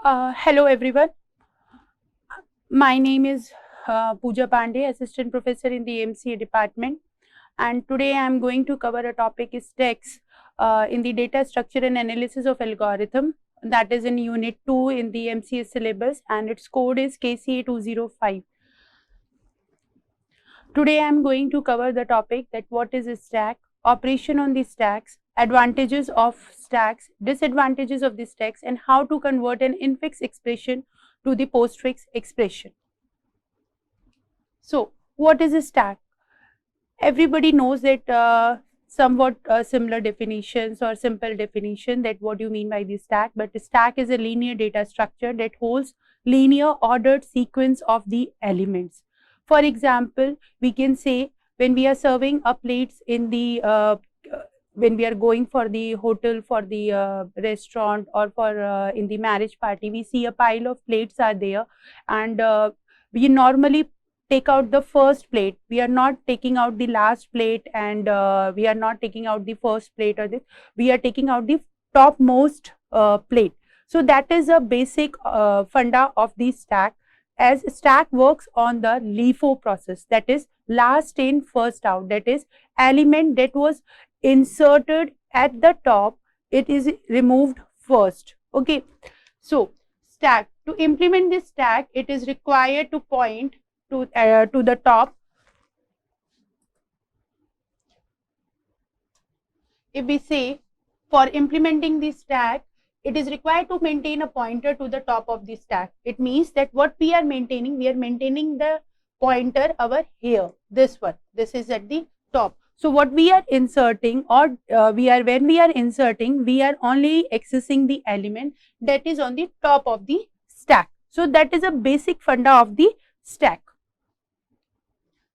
Hello everyone. My name is Pooja Pandey, Assistant Professor in the MCA department, and today I am going to cover a topic is stacks in the data structure and analysis of algorithm. That is in Unit 2 in the MCA syllabus, and its code is KCA 205. Today I am going to cover the topic that what is a stack, operation on the stacks, advantages of stacks, disadvantages of the stacks, and how to convert an infix expression to the postfix expression. So, what is a stack? Everybody knows that somewhat similar definitions or simple definition that what you mean by the stack, but the stack is a linear data structure that holds linear ordered sequence of the elements. For example, we can say when we are serving up plates in the when we are going for the hotel, for the restaurant, or for in the marriage party, we see a pile of plates are there, and we normally take out the first plate. We are not taking out the last plate, and we are not taking out the first plate or this. We are taking out the topmost plate. So that is a basic funda of the stack, as stack works on the LIFO process, that is last in first out. That is, element that was inserted at the top, it is removed first. Okay, so stack, to implement this stack, it is required to point to the top. If we say for implementing the stack, it is required to maintain a pointer to the top of the stack. It means that what we are maintaining the pointer over here, this one, this is at the top. So what we are inserting, or when we are inserting, we are only accessing the element that is on the top of the stack. So that is a basic funda of the stack.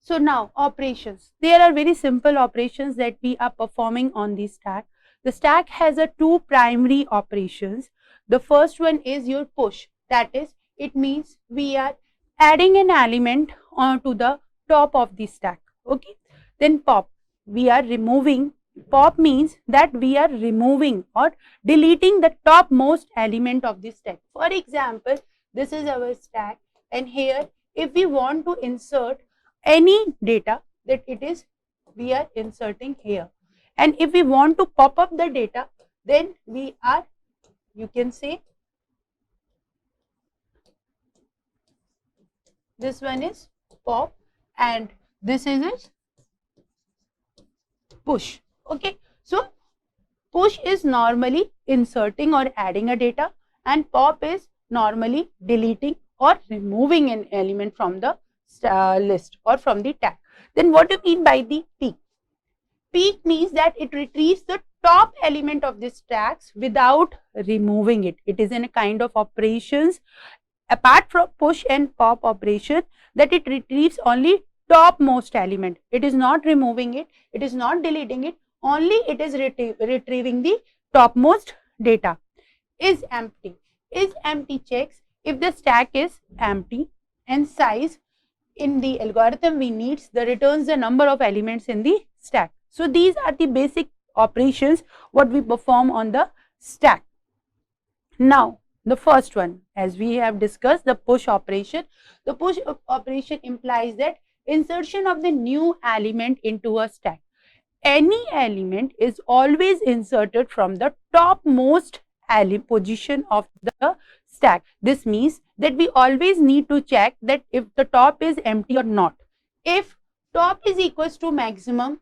So now operations. There are very simple operations that we are performing on the stack. The stack has two primary operations. The first one is your push. That is, it means we are adding an element onto the top of the stack. Okay. Then pop. We are removing. Pop means that we are removing or deleting the topmost element of the stack. For example, this is our stack, and here if we want to insert any data, that it is we are inserting here, and if we want to pop up the data, then we are, you can say this one is pop and this is push. Okay, so push is normally inserting or adding a data, and pop is normally deleting or removing an element from the list or from the tag. Then what do you mean by the peek? Peek means that it retrieves the top element of this stacks without removing it. It is in a kind of operations apart from push and pop operation, that it retrieves only topmost element. It is not removing it, it is not deleting it, only it is retrieving the topmost data. Is empty. Is empty checks if the stack is empty, and size, in the algorithm we need the returns the number of elements in the stack. So these are the basic operations what we perform on the stack. Now the first one, as we have discussed, the push operation. The push operation implies that insertion of the new element into a stack. Any element is always inserted from the topmost position of the stack. This means that we always need to check that if the top is empty or not. If top is equals to maximum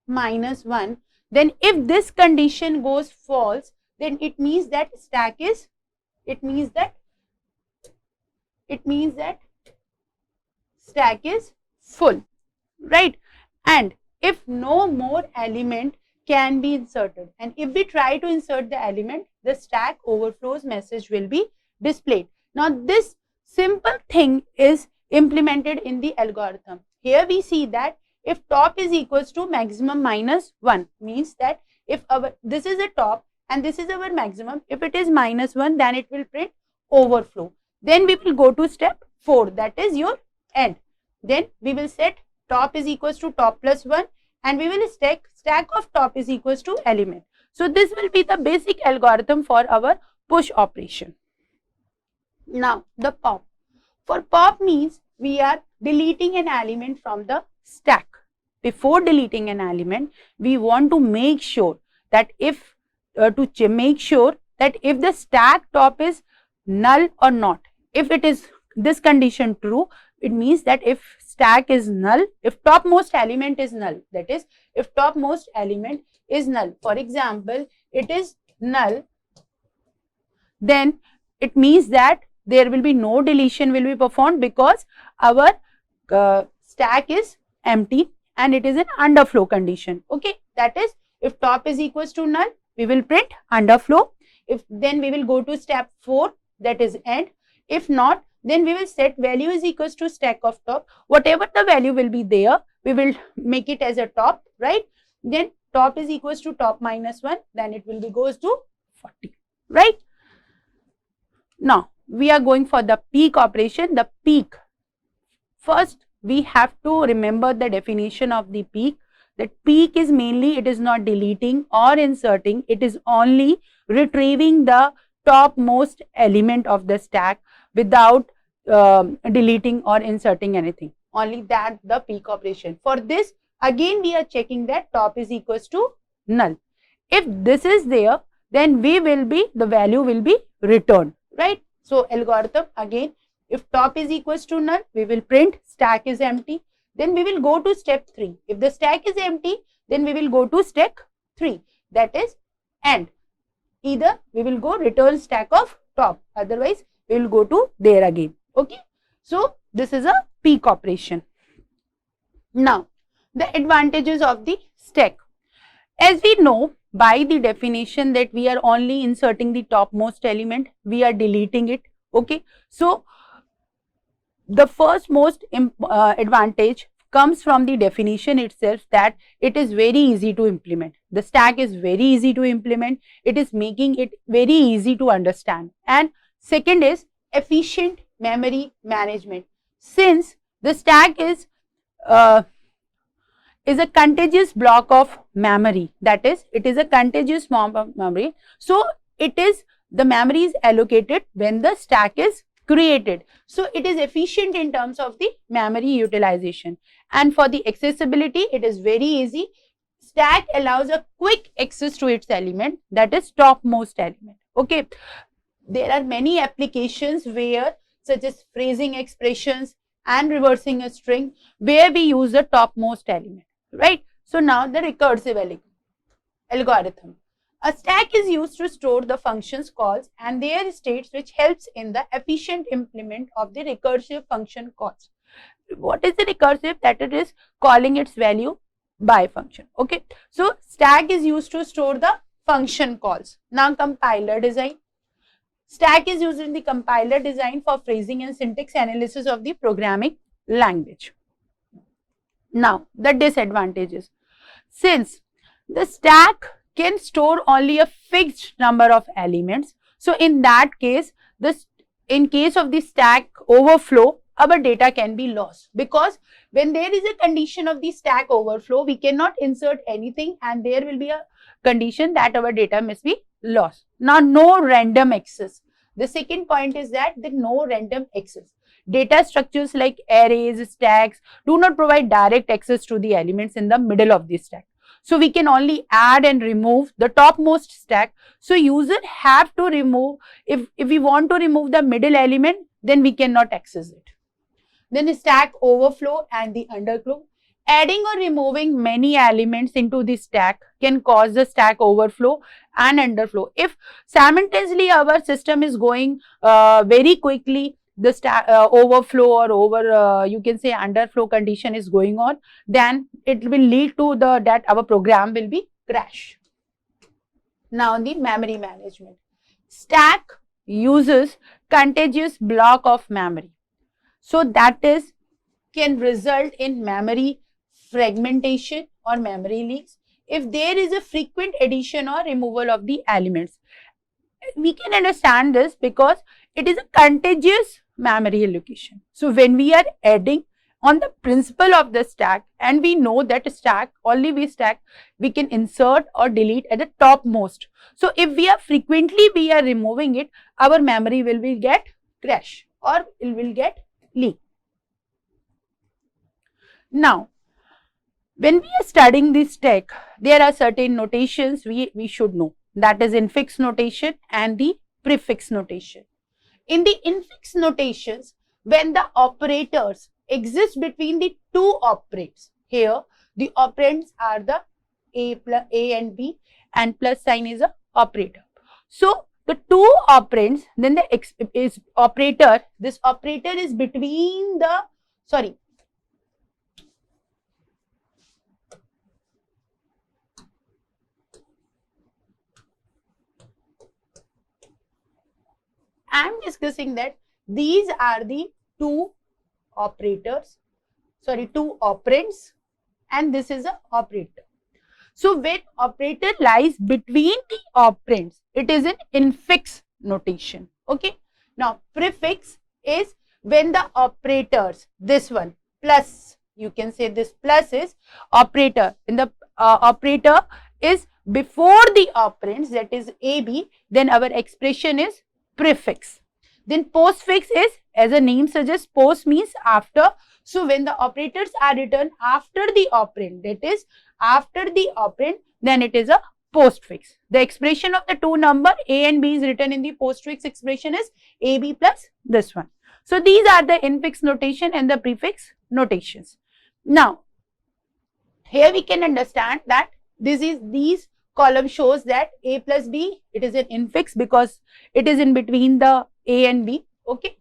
-1, then if this condition goes false, then it means that stack is, it means that stack is full, right? And if no more element can be inserted, and if we try to insert the element, the stack overflows message will be displayed. Now this simple thing is implemented in the algorithm. Here we see that if top is equals to maximum -1, means that if our, this is a top and this is our maximum, if it is -1, then it will print overflow. Then we will go to step 4, that is your end. Then we will set top is equals to top plus 1, and we will stack of top is equals to element. So this will be the basic algorithm for our push operation. Now the pop. For pop means we are deleting an element from the stack. Before deleting an element, we want to make sure that if the stack top is null or not. If it is this condition true, it means that if stack is null, if topmost element is null, that is, if topmost element is null, for example, it is null, then it means that there will be no deletion will be performed because our stack is empty and it is an underflow condition. Okay, that is, if top is equals to null, we will print underflow. If then we will go to step 4, that is end. If not, then we will set value is equals to stack of top. Whatever the value will be there, we will make it as a top, right? Then top is equals to top minus 1, then it will be goes to 40, right? Now we are going for the peek operation. The peek, first we have to remember the definition of the peek. That peek is mainly, it is not deleting or inserting, it is only retrieving the topmost element of the stack without deleting or inserting anything. Only that the peek operation. For this, again we are checking that top is equals to null. If this is there, then the value will be returned, right? So algorithm, again, if top is equals to null, we will print stack is empty. Then we will go to step 3. If the stack is empty, then we will go to step 3, that is end. Either we will go return stack of top, otherwise we will go to there again. Okay, so this is a peek operation. Now the advantages of the stack. As we know by the definition that we are only inserting the topmost element, we are deleting it. Okay, so the first most advantage comes from the definition itself, that it is very easy to implement. The stack is very easy to implement. It is making it very easy to understand. And second is efficient memory management. Since the stack is a contiguous block of memory, that is, it is a contiguous form of memory. So it is, the memory is allocated when the stack is created. So it is efficient in terms of the memory utilization. And for the accessibility, it is very easy. Stack allows a quick access to its element, that is topmost element. Okay, there are many applications where, such as phrasing expressions and reversing a string, where we use the topmost element, right? So now the recursive algorithm. A stack is used to store the functions calls and their states, which helps in the efficient implement of the recursive function calls. What is the recursive? That it is calling its value by function. Okay, so stack is used to store the function calls. Now compiler design. Stack is used in the compiler design for phrasing and syntax analysis of the programming language. Now the disadvantages. Since the stack can store only a fixed number of elements, so in that case, in case of the stack overflow, our data can be lost, because when there is a condition of the stack overflow, we cannot insert anything and there will be a condition that our data must be lost. Now no random access. The second point is that the no random access. Data structures like arrays, stacks do not provide direct access to the elements in the middle of the stack. So we can only add and remove the topmost stack. So user have to remove, if we want to remove the middle element, then we cannot access it. Then stack overflow and the underflow. Adding or removing many elements into the stack can cause the stack overflow and underflow. If simultaneously our system is going very quickly, the stack overflow or you can say underflow condition is going on, then it will lead to that our program will be crash. Now the memory management. Stack uses contiguous block of memory. So that is can result in memory fragmentation or memory leaks if there is a frequent addition or removal of the elements. We can understand this because it is a contiguous memory allocation. So when we are adding on the principle of the stack, and we know that stack, only we can insert or delete at the topmost. So if we are frequently removing it, our memory will be get crash or it will get leak. Now, when we are studying this stack, there are certain notations we should know, that is infix notation and the prefix notation. In the infix notations, when the operators exist between the two operands, here the operands are the A and B and plus sign is a operator. So, the two operands, then the operator, this operator is between the, sorry, I am discussing that these are the two operators, sorry, two operands and this is a operator. So, when operator lies between the operands, it is an infix notation. Okay. Now, prefix is when the operators, this one plus, you can say this plus is operator. When the operator is before the operands, that is AB, then our expression is prefix. Then postfix is, as the name suggests, post means after. So, when the operators are written after the operand, that is after the operand, then it is a postfix. The expression of the two number A and B is written in the postfix expression is AB plus this one. So, these are the infix notation and the prefix notations. Now, here we can understand that these column shows that A plus B, it is an infix because it is in between the A and B. Okay,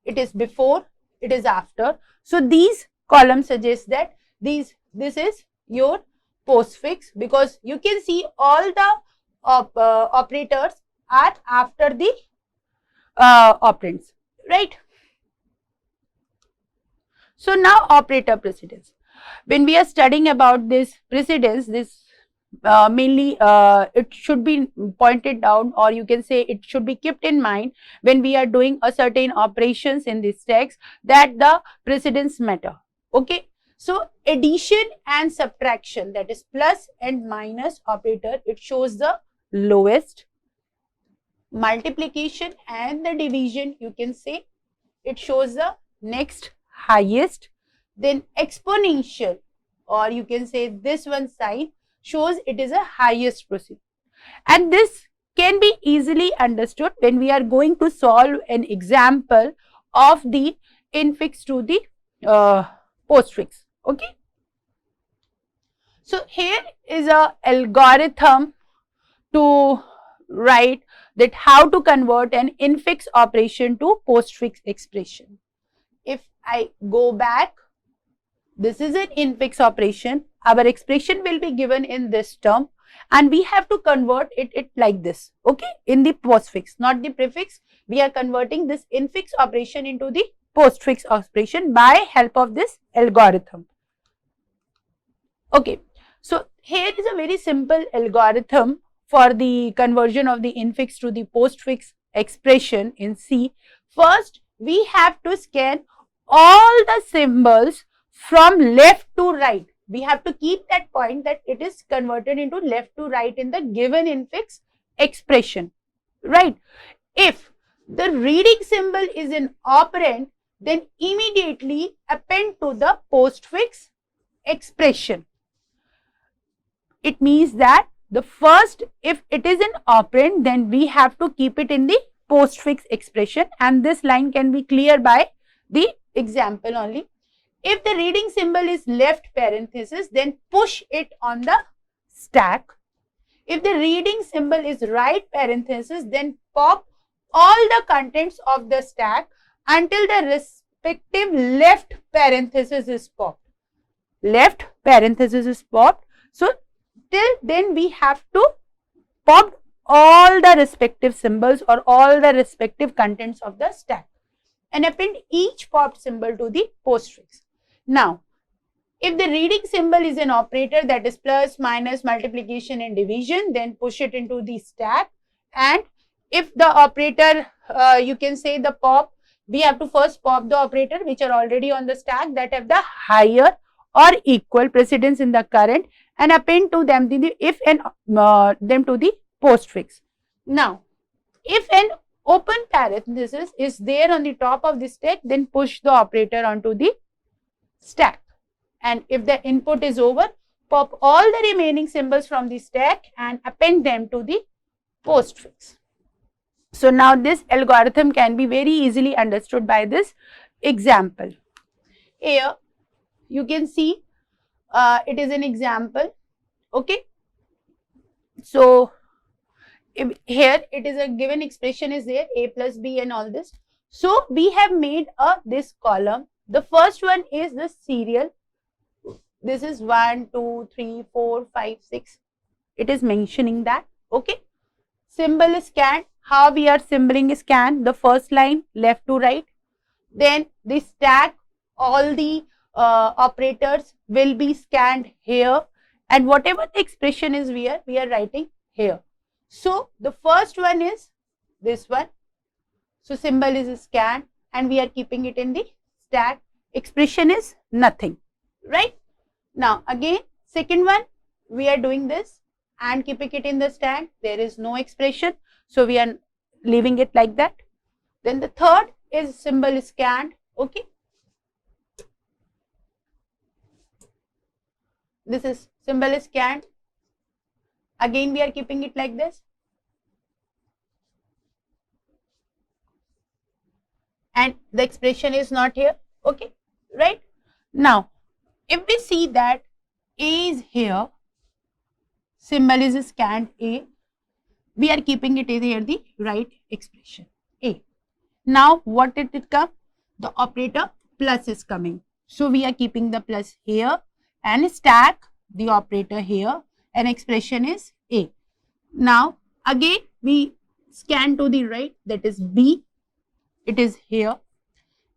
it is before, it is after. So, these columns suggest that this is your postfix because you can see all the operators are after the operands, right? So, now operator precedence. When we are studying about this precedence, this mainly it should be pointed down, or you can say it should be kept in mind when we are doing a certain operations in this text, that the precedence matter. Okay. So, addition and subtraction, that is plus and minus operator, it shows the lowest. Multiplication and the division, you can say it shows the next highest. Then exponential, or you can say this one sign shows it is a highest procedure. And this can be easily understood when we are going to solve an example of the infix to the postfix. Okay. So, here is a algorithm to write that how to convert an infix operation to postfix expression. If I go back, this is an infix operation. Our expression will be given in this term and we have to convert it like this, okay, in the postfix, not the prefix. We are converting this infix operation into the postfix operation by help of this algorithm. Okay, so here is a very simple algorithm for the conversion of the infix to the postfix expression in C. First, we have to scan all the symbols from left to right. We have to keep that point that it is converted into left to right in the given infix expression, right? If the reading symbol is an operand, then immediately append to the postfix expression. It means that the first, if it is an operand, then we have to keep it in the postfix expression, and this line can be clear by the example only. If the reading symbol is left parenthesis, then push it on the stack. If the reading symbol is right parenthesis, then pop all the contents of the stack until the respective left parenthesis is popped. Left parenthesis is popped. So, till then we have to pop all the respective symbols or all the respective contents of the stack and append each popped symbol to the postfix. Now, if the reading symbol is an operator, that is plus, minus, multiplication and division, then push it into the stack. And if the operator, you can say the pop, we have to first pop the operator which are already on the stack that have the higher or equal precedence in the current, and append to them the if and them to the postfix. Now, if an open parenthesis is there on the top of the stack, then push the operator onto the stack. And if the input is over, pop all the remaining symbols from the stack and append them to the postfix. So now this algorithm can be very easily understood by this example. Here you can see it is an example. Okay. So here it is a given expression is there, a plus b and all this. So we have made this column. The first one is the serial. This is 1, 2, 3, 4, 5, 6. It is mentioning that. Okay. Symbol scan. How we are symboling scan? The first line left to right. Then the stack, all the operators will be scanned here, and whatever the expression is we are writing here. So the first one is this one. So symbol is scanned and we are keeping it in the stack. Expression is nothing, right? Now again, second one, we are doing this and keeping it in the stack. There is no expression, so we are leaving it like that. Then the third is symbol scanned. Okay. This is symbol scanned. Again, we are keeping it like this. And the expression is not here. Okay, right? Now, if we see that A is here, symbol is scanned A, we are keeping it here the right expression A. Now, what did it come? The operator plus is coming. So, we are keeping the plus here and stack the operator here, and expression is A. Now, again, we scan to the right, that is B. It is here,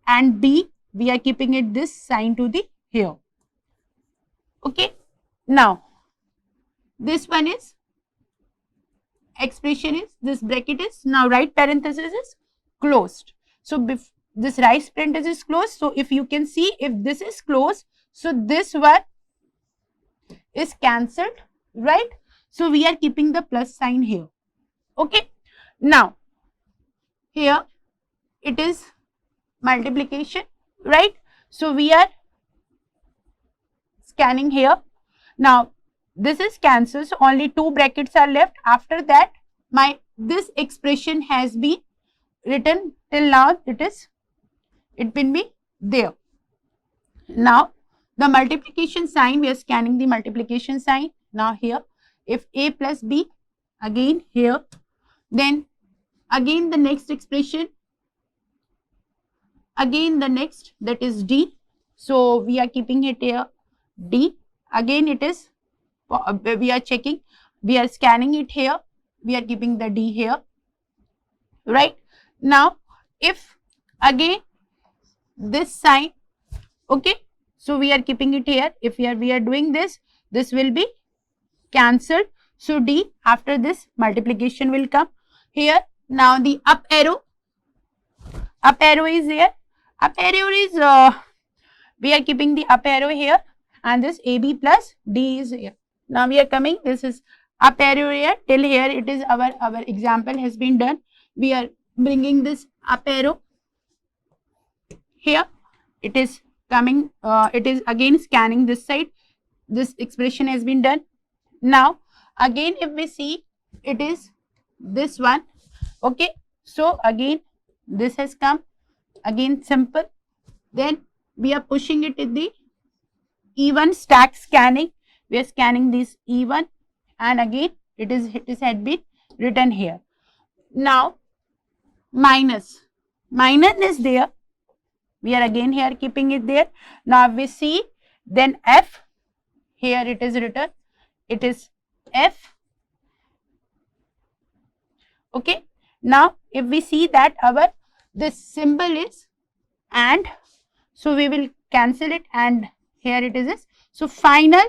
and B, we are keeping it this sign to the here. Okay. Now, this one is expression is, this bracket is, now right parenthesis is closed. So, this right parenthesis is closed. So, if you can see, if this is closed, so this one is cancelled, right? So, we are keeping the plus sign here. Okay. Now, here it is multiplication, right? So, we are scanning here. Now, this is cancelled, so only two brackets are left. After that, this expression has been written till now. It will be there. Now, the multiplication sign, we are scanning the multiplication sign. Now, here, if A plus B, again here, then again the next expression, again the next, that is D. So, we are keeping it here D. Again it is, we are checking, we are scanning it here, we are keeping the D here, right? Now, if again this sign, okay, so we are keeping it here. If we are doing this, this will be cancelled. So, D, after this multiplication will come here. Now, the up arrow is here. Up arrow is, we are keeping the up arrow here, and this AB plus D is here. Now, we are coming, this is up arrow here, till here it is our example has been done. We are bringing this up arrow here, it is coming, it is again scanning this side, this expression has been done. Now, again if we see, it is this one, okay. So, again this has come, again simple, then we are pushing it in the E1 stack scanning, we are scanning this E1, and again it had been written here. Now, minus is there, we are again here keeping it there. Now, we see, then F, here it is written, it is F, okay. Now, if we see that this symbol is and, so we will cancel it, and here it is. So, final,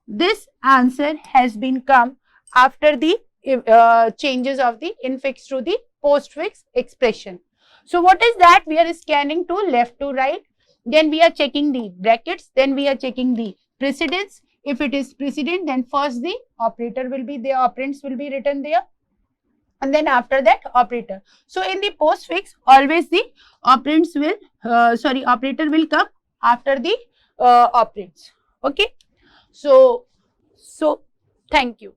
this answer has been come after the changes of the infix to the postfix expression. So, what is that? We are scanning to left to right, then we are checking the brackets, then we are checking the precedence. If it is precedent, then first the operator will be there, operands will be written there. and then after that operator. So in the postfix, always the operands will, operator will come after the operands. Okay. So thank you.